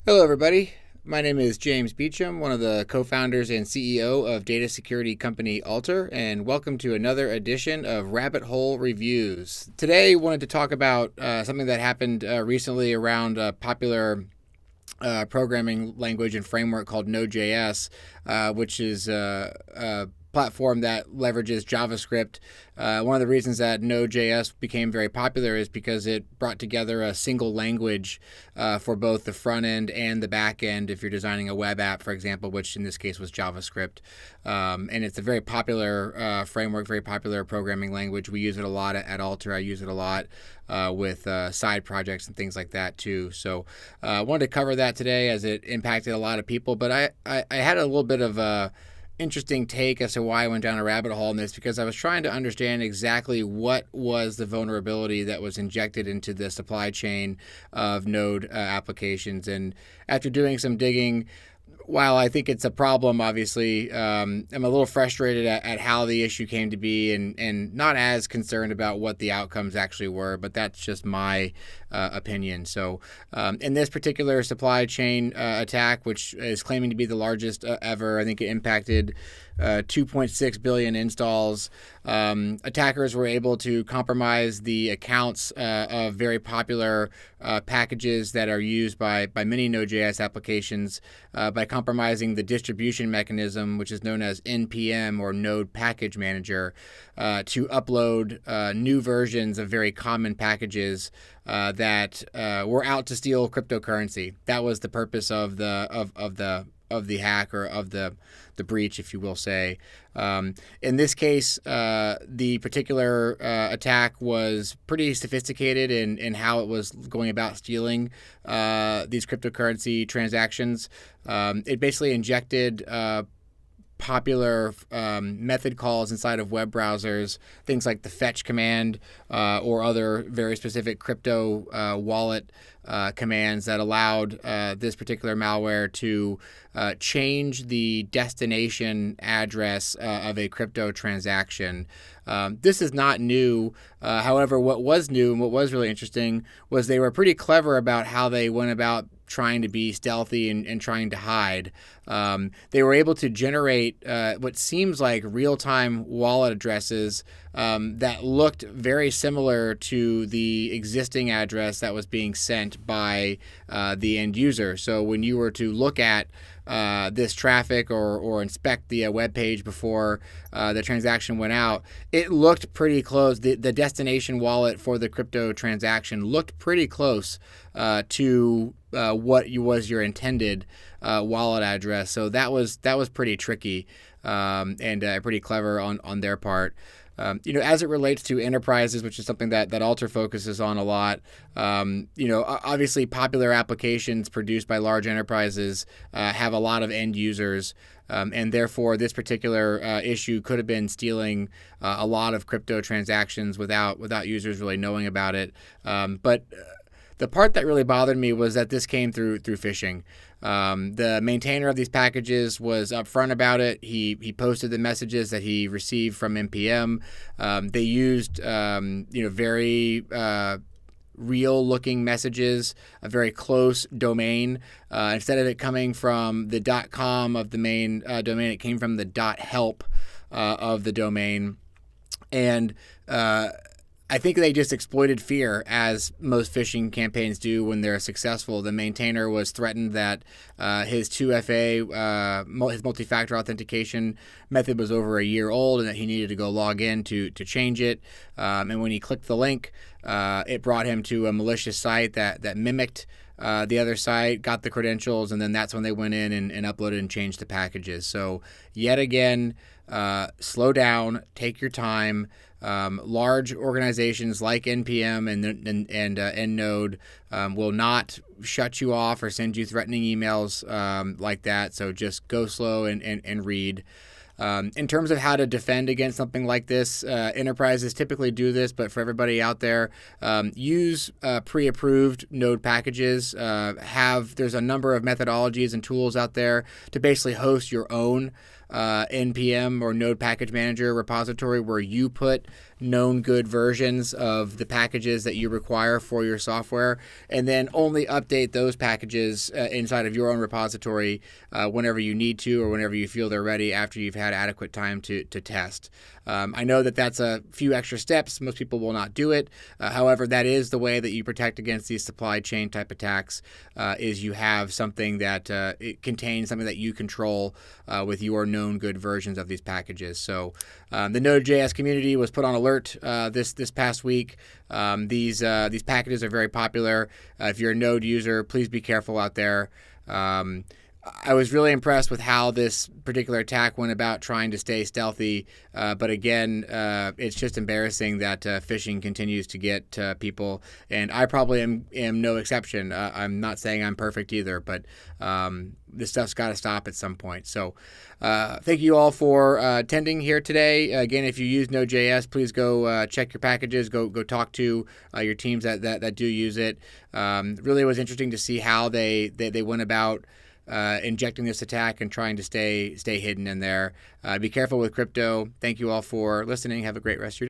Hello, everybody. My name is James Beecham, one of the co-founders and CEO of data security company Alter, and welcome to another edition of Rabbit Hole Reviews. Today, I wanted to talk about something that happened recently around a popular programming language and framework called Node.js, which is a platform that leverages JavaScript. One of the reasons that Node.js became very popular is because it brought together a single language for both the front end and the back end if you're designing a web app, for example, which in this case was JavaScript. And it's a very popular framework, very popular programming language. We use it a lot at Alter. I use it a lot with side projects and things like that too. So I wanted to cover that today as it impacted a lot of people. But I had a little bit of a interesting take as to why I went down a rabbit hole in this, because I was trying to understand exactly what was the vulnerability that was injected into the supply chain of Node applications. And after doing some digging, while I think it's a problem, obviously, I'm a little frustrated at how the issue came to be and not as concerned about what the outcomes actually were, but that's just my opinion. So in this particular supply chain attack, which is claiming to be the largest ever, I think it impacted 2.6 billion installs. Attackers were able to compromise the accounts of very popular packages that are used by many Node.js applications by compromising the distribution mechanism, which is known as NPM or Node Package Manager, to upload new versions of very common packages that were out to steal cryptocurrency. That was the purpose of the hack, or of the breach, if you will say. In this case, the particular attack was pretty sophisticated in how it was going about stealing these cryptocurrency transactions. It basically injected popular method calls inside of web browsers, things like the fetch command or other very specific crypto wallet commands that allowed this particular malware to change the destination address of a crypto transaction. This is not new. However, what was new and what was really interesting was they were pretty clever about how they went about trying to be stealthy and trying to hide. They were able to generate what seems like real-time wallet addresses that looked very similar to the existing address that was being sent by the end user. So when you were to look at this traffic or inspect the web page before the transaction went out, it looked pretty close. The destination wallet for the crypto transaction looked pretty close to what was your intended wallet address. So that was pretty tricky and pretty clever on their part. As it relates to enterprises, which is something that Alter focuses on a lot, obviously popular applications produced by large enterprises have a lot of end users, and therefore this particular issue could have been stealing a lot of crypto transactions without users really knowing about it. But the part that really bothered me was that this came through phishing. The maintainer of these packages was upfront about it. He posted the messages that he received from NPM. They used very real-looking messages, a very close domain. Instead of it coming from the .com of the main domain, it came from the .help of the domain, and I think they just exploited fear, as most phishing campaigns do when they're successful. The maintainer was threatened that his 2FA, his multi-factor authentication method, was over a year old and that he needed to go log in to change it. And when he clicked the link, it brought him to a malicious site that mimicked the other site, got the credentials, and then that's when they went in and uploaded and changed the packages. So yet again, slow down, take your time. Large organizations like NPM and Node will not shut you off or send you threatening emails like that. So just go slow and read. In terms of how to defend against something like this, enterprises typically do this, but for everybody out there, use pre-approved Node packages. There's a number of methodologies and tools out there to basically host your own NPM or Node Package Manager repository where you put known good versions of the packages that you require for your software, and then only update those packages inside of your own repository whenever you need to or whenever you feel they're ready after you've had adequate time to test. I know that that's a few extra steps. Most people will not do it. However, that is the way that you protect against these supply chain type attacks, is you have something that it contains something that you control with your known good versions of these packages. So the Node.js community was put on alert this past week. These packages are very popular. If you're a Node user, please be careful out there. I was really impressed with how this particular attack went about trying to stay stealthy. But again, it's just embarrassing that phishing continues to get people. And I probably am no exception. I'm not saying I'm perfect either, but this stuff's got to stop at some point. So thank you all for attending here today. Again, if you use Node.js, please go check your packages. Go talk to your teams that do use it. Really was interesting to see how they went about injecting this attack and trying to stay hidden in there. Be careful with crypto. Thank you all for listening. Have a great rest of your day.